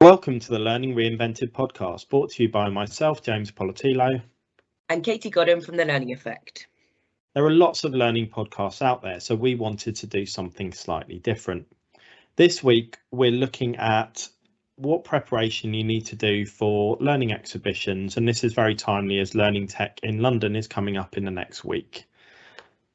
Welcome to the Learning Reinvented Podcast, brought to you by myself, James Politilo. And Katie Godden from The Learning Effect. There are lots of learning podcasts out there, so we wanted to do something slightly different. This week, we're looking at what preparation you need to do for learning exhibitions, and this is very timely as Learning Tech in London is coming up in the next week.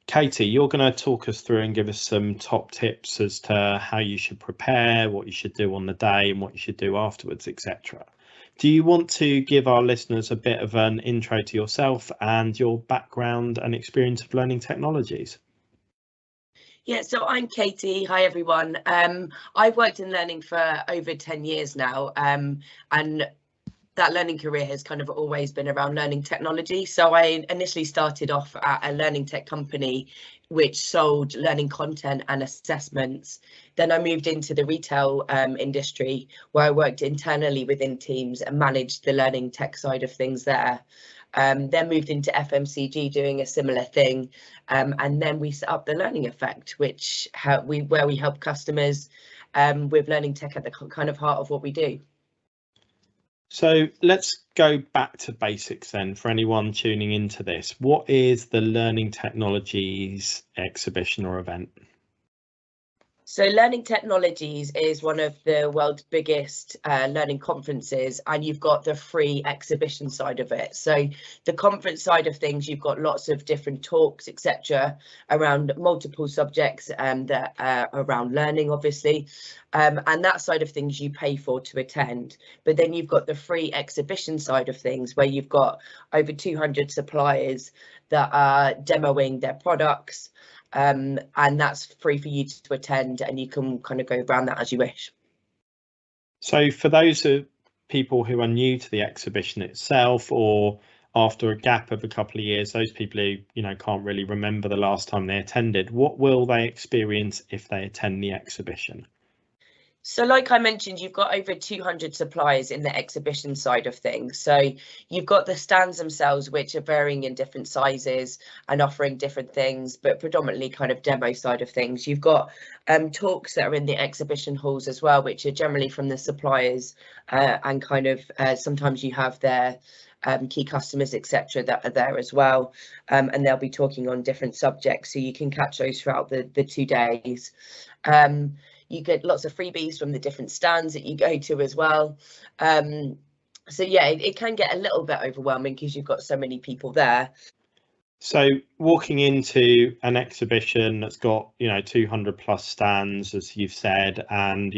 Katie, you're going to talk us through and give us some top tips as to how you should prepare, what you should do on the day and what you should do afterwards, etc. Do you want to give our listeners a bit of an intro to yourself and your background and experience of learning technologies? Yeah, so I'm Katie. Hi, everyone. I've worked in learning for over 10 years now, and that learning career has kind of always been around learning technology. So I initially started off at a learning tech company which sold learning content and assessments. Then I moved into the retail industry, where I worked internally within teams and managed the learning tech side of things there. Then moved into FMCG doing a similar thing, and then we set up the Learning Effect, where we help customers with learning tech at the kind of heart of what we do. So let's go back to basics then for anyone tuning into this. What is the Learning Technologies exhibition or event? So Learning Technologies is one of the world's biggest learning conferences, and you've got the free exhibition side of it. So the conference side of things, you've got lots of different talks, etc., around multiple subjects that around learning, obviously. And that side of things you pay for to attend. But then you've got the free exhibition side of things, where you've got over 200 suppliers that are demoing their products. And that's free for you to attend, and you can kind of go around that as you wish. So for those people who are new to the exhibition itself, or after a gap of a couple of years, those people who can't really remember the last time they attended, what will they experience if they attend the exhibition? So like I mentioned, you've got over 200 suppliers in the exhibition side of things. So you've got the stands themselves, which are varying in different sizes and offering different things, but predominantly kind of demo side of things. You've got talks that are in the exhibition halls as well, which are generally from the suppliers, and kind of sometimes you have their key customers, etc., that are there as well, and they'll be talking on different subjects, so you can catch those throughout the 2 days. You get lots of freebies from the different stands that you go to as well. So yeah, it can get a little bit overwhelming because you've got so many people there. So walking into an exhibition that's got 200 plus stands, as you've said, and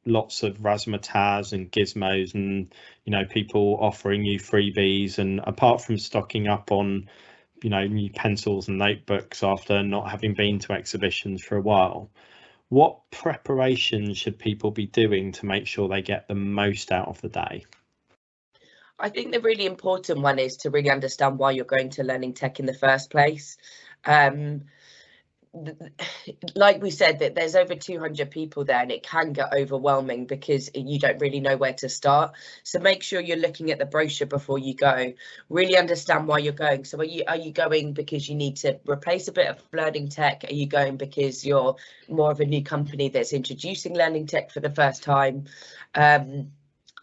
lots of razzmatazz and gizmos, and people offering you freebies, and apart from stocking up on new pencils and notebooks after not having been to exhibitions for a while, what preparation should people be doing to make sure they get the most out of the day? I think the really important one is to really understand why you're going to learning tech in the first place. Like we said, that there's over 200 people there, and it can get overwhelming because you don't really know where to start. So make sure you're looking at the brochure before you go. Really understand why you're going. So are you going because you need to replace a bit of learning tech? Are you going because you're more of a new company that's introducing learning tech for the first time?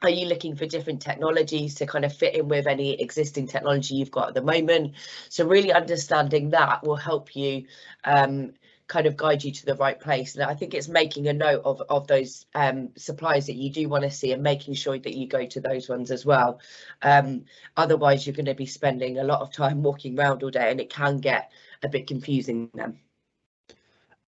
Are you looking for different technologies to kind of fit in with any existing technology you've got at the moment? So really understanding that will help you kind of guide you to the right place. And I think it's making a note of those suppliers that you do want to see, and making sure that you go to those ones as well. Otherwise, you're going to be spending a lot of time walking around all day, and it can get a bit confusing then.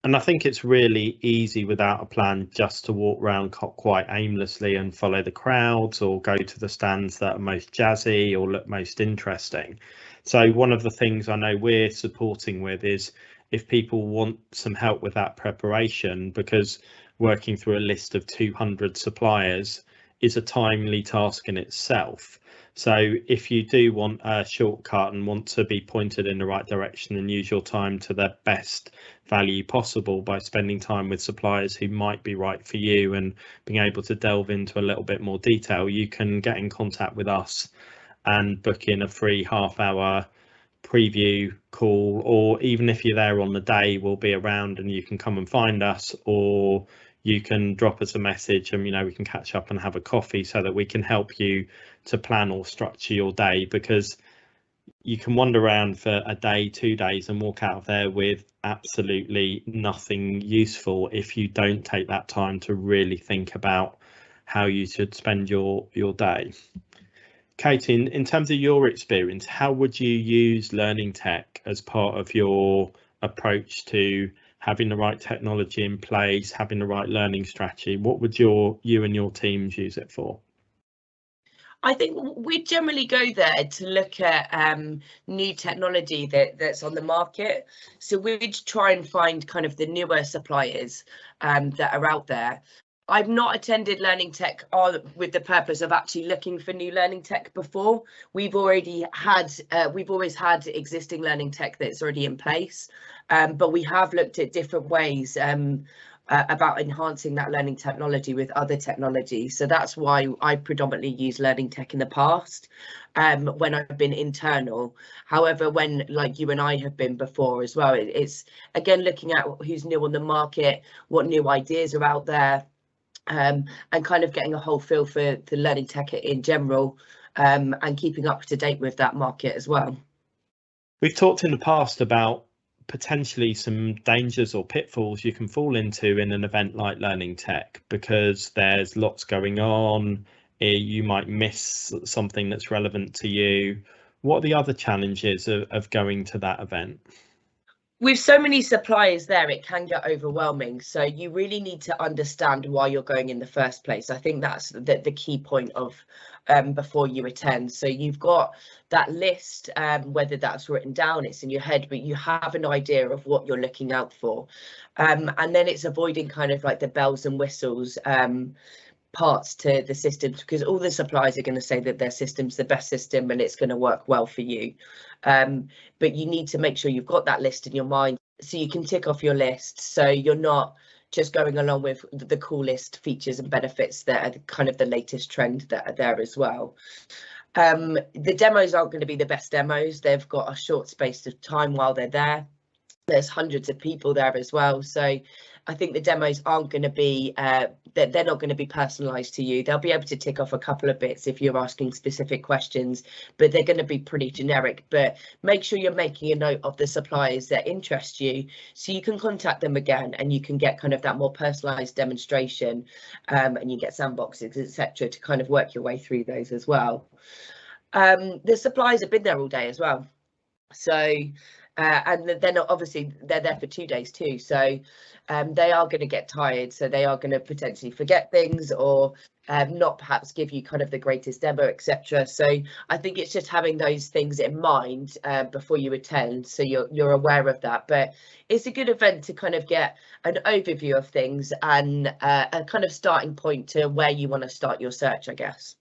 And I think it's really easy without a plan just to walk around quite aimlessly and follow the crowds, or go to the stands that are most jazzy or look most interesting. So one of the things I know we're supporting with is if people want some help with that preparation, because working through a list of 200 suppliers is a timely task in itself. So if you do want a shortcut and want to be pointed in the right direction and use your time to the best value possible by spending time with suppliers who might be right for you and being able to delve into a little bit more detail, you can get in contact with us and book in a free half-hour preview call, or even if you're there on the day, we'll be around and you can come and find us, or you can drop us a message and, we can catch up and have a coffee so that we can help you to plan or structure your day, because you can wander around for a day, 2 days and walk out of there with absolutely nothing useful if you don't take that time to really think about how you should spend your day. Katie, in terms of your experience, how would you use learning tech as part of your approach to having the right technology in place, having the right learning strategy? What would you and your teams use it for? I think we generally go there to look at new technology that's on the market. So we'd try and find kind of the newer suppliers that are out there. I've not attended Learning Tech with the purpose of actually looking for new learning tech before. We've always had existing learning tech that's already in place, but we have looked at different ways about enhancing that learning technology with other technologies. So that's why I predominantly use learning tech in the past when I've been internal. However, when like you and I have been before as well, it's again looking at who's new on the market, what new ideas are out there, and kind of getting a whole feel for the learning tech in general, and keeping up to date with that market as well. We've talked in the past about potentially some dangers or pitfalls you can fall into in an event like Learning Tech, because there's lots going on. You might miss something that's relevant to you. What are the other challenges of going to that event? With so many suppliers there, it can get overwhelming. So you really need to understand why you're going in the first place. I think that's the key point of before you attend. So you've got that list, whether that's written down, it's in your head, but you have an idea of what you're looking out for. And then it's avoiding kind of like the bells and whistles parts to the systems, because all the suppliers are going to say that their system's the best system and it's going to work well for you. But you need to make sure you've got that list in your mind so you can tick off your list, so you're not just going along with the coolest features and benefits that are kind of the latest trend that are there as well. The demos aren't going to be the best demos. They've got a short space of time while they're there. There's hundreds of people there as well. So I think the demos aren't going to be, they're not going to be personalised to you. They'll be able to tick off a couple of bits if you're asking specific questions, but they're going to be pretty generic. But make sure you're making a note of the suppliers that interest you, so you can contact them again and you can get kind of that more personalised demonstration, and you get sandboxes, etc., to kind of work your way through those as well. The suppliers have been there all day as well. So and then obviously they're there for 2 days too, so they are going to get tired, so they are going to potentially forget things or not perhaps give you kind of the greatest demo, etc. So I think it's just having those things in mind before you attend, so you're aware of that. But it's a good event to kind of get an overview of things and a kind of starting point to where you want to start your search, I guess.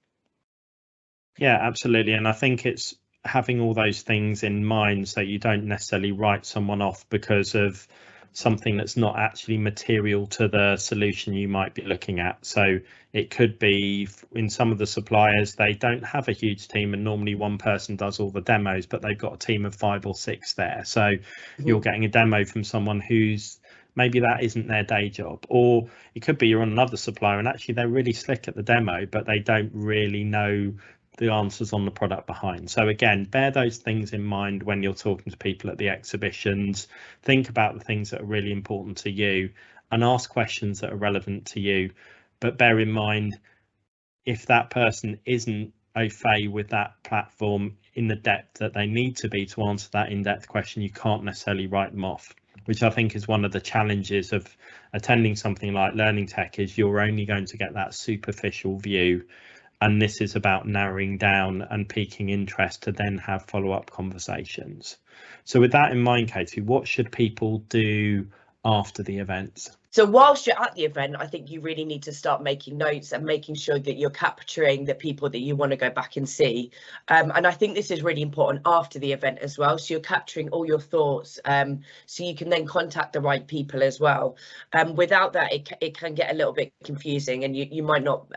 Yeah, absolutely. And I think it's having all those things in mind so you don't necessarily write someone off because of something that's not actually material to the solution you might be looking at. So it could be in some of the suppliers, they don't have a huge team and normally one person does all the demos, but they've got a team of 5 or 6 there. So you're getting a demo from someone who's maybe that isn't their day job. Or it could be you're on another supplier and actually they're really slick at the demo, but they don't really know the answers on the product behind. So again, bear those things in mind when you're talking to people at the exhibitions. Think about the things that are really important to you and ask questions that are relevant to you. But bear in mind, if that person isn't au fait with that platform in the depth that they need to be to answer that in-depth question, you can't necessarily write them off, which I think is one of the challenges of attending something like Learning Tech, is you're only going to get that superficial view. And this is about narrowing down and piquing interest to then have follow-up conversations. So with that in mind, Katie, what should people do after the events? So whilst you're at the event, I think you really need to start making notes and making sure that you're capturing the people that you want to go back and see. And I think this is really important after the event as well. So you're capturing all your thoughts, so you can then contact the right people as well. Without that, it can get a little bit confusing and you might not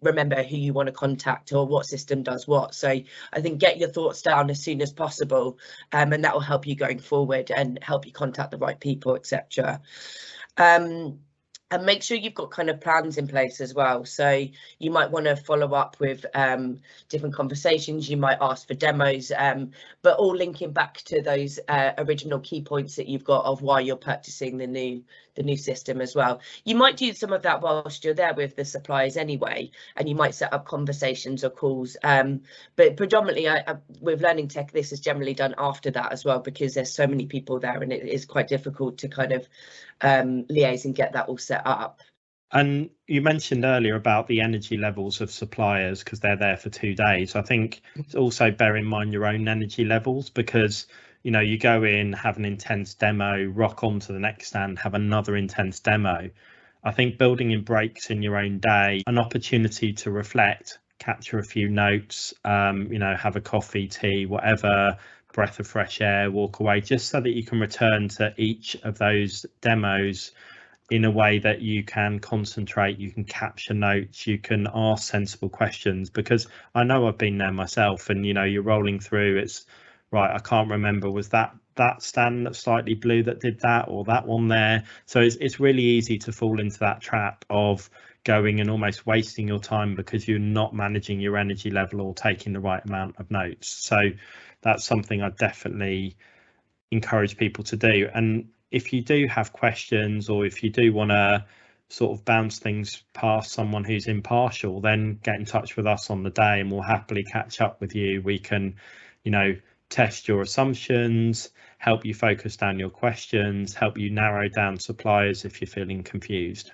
remember who you want to contact or what system does what. So I think get your thoughts down as soon as possible, and that will help you going forward and help you contact the right people, etc. And make sure you've got kind of plans in place as well. So you might want to follow up with different conversations. You might ask for demos, but all linking back to those original key points that you've got of why you're purchasing the new system as well. You might do some of that whilst you're there with the suppliers anyway, and you might set up conversations or calls. But predominantly with Learning Tech, this is generally done after that as well, because there's so many people there and it is quite difficult to kind of liaise and get that all set up. And you mentioned earlier about the energy levels of suppliers because they're there for 2 days. I think it's also bear in mind your own energy levels, because you go in, have an intense demo, rock on to the next stand, have another intense demo. I think building in breaks in your own day, an opportunity to reflect, capture a few notes, have a coffee, tea, whatever, breath of fresh air, walk away, just so that you can return to each of those demos in a way that you can concentrate, you can capture notes, you can ask sensible questions, because I know I've been there myself, and you're rolling through, it's right, I can't remember, was that stand that's slightly blue that did that, or that one there? So it's really easy to fall into that trap of going and almost wasting your time because you're not managing your energy level or taking the right amount of notes. So that's something I definitely encourage people to do. And if you do have questions, or if you do want to sort of bounce things past someone who's impartial, then get in touch with us on the day and we'll happily catch up with you. We can, test your assumptions, help you focus down your questions, help you narrow down suppliers if you're feeling confused.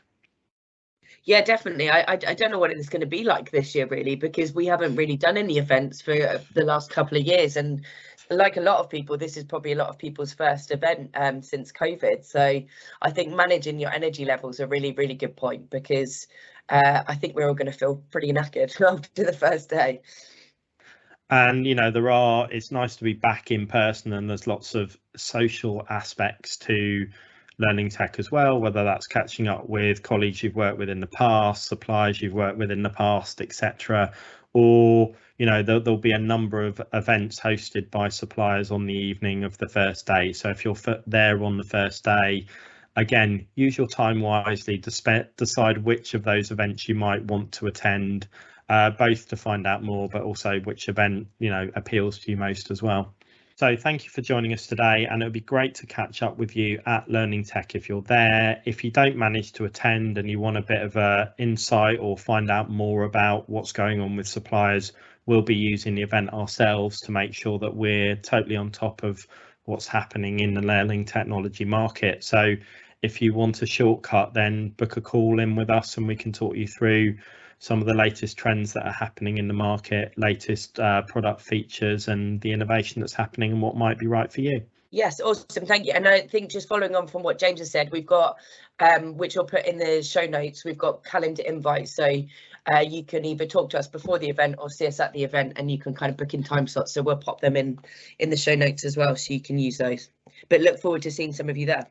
Yeah, definitely. I don't know what it's going to be like this year, really, because we haven't really done any events for the last couple of years. And like a lot of people, this is probably a lot of people's first event since COVID. So I think managing your energy levels is a really, really good point, because I think we're all going to feel pretty knackered after the first day. And it's nice to be back in person, and there's lots of social aspects to Learning Tech as well, whether that's catching up with colleagues you've worked with in the past, suppliers you've worked with in the past, etc. Or there'll be a number of events hosted by suppliers on the evening of the first day. So if you're there on the first day, again, use your time wisely to decide which of those events you might want to attend, both to find out more, but also which event appeals to you most as well. So thank you for joining us today, and it would be great to catch up with you at Learning Tech if you're there. If you don't manage to attend and you want a bit of a insight or find out more about what's going on with suppliers, we'll be using the event ourselves to make sure that we're totally on top of what's happening in the learning technology market. So if you want a shortcut, then book a call in with us and we can talk you through some of the latest trends that are happening in the market, latest product features and the innovation that's happening and what might be right for you. Yes, awesome, thank you. And I think just following on from what James has said, we've got, which we'll put in the show notes, we've got calendar invites. So you can either talk to us before the event or see us at the event, and you can kind of book in time slots. So we'll pop them in the show notes as well, so you can use those. But look forward to seeing some of you there.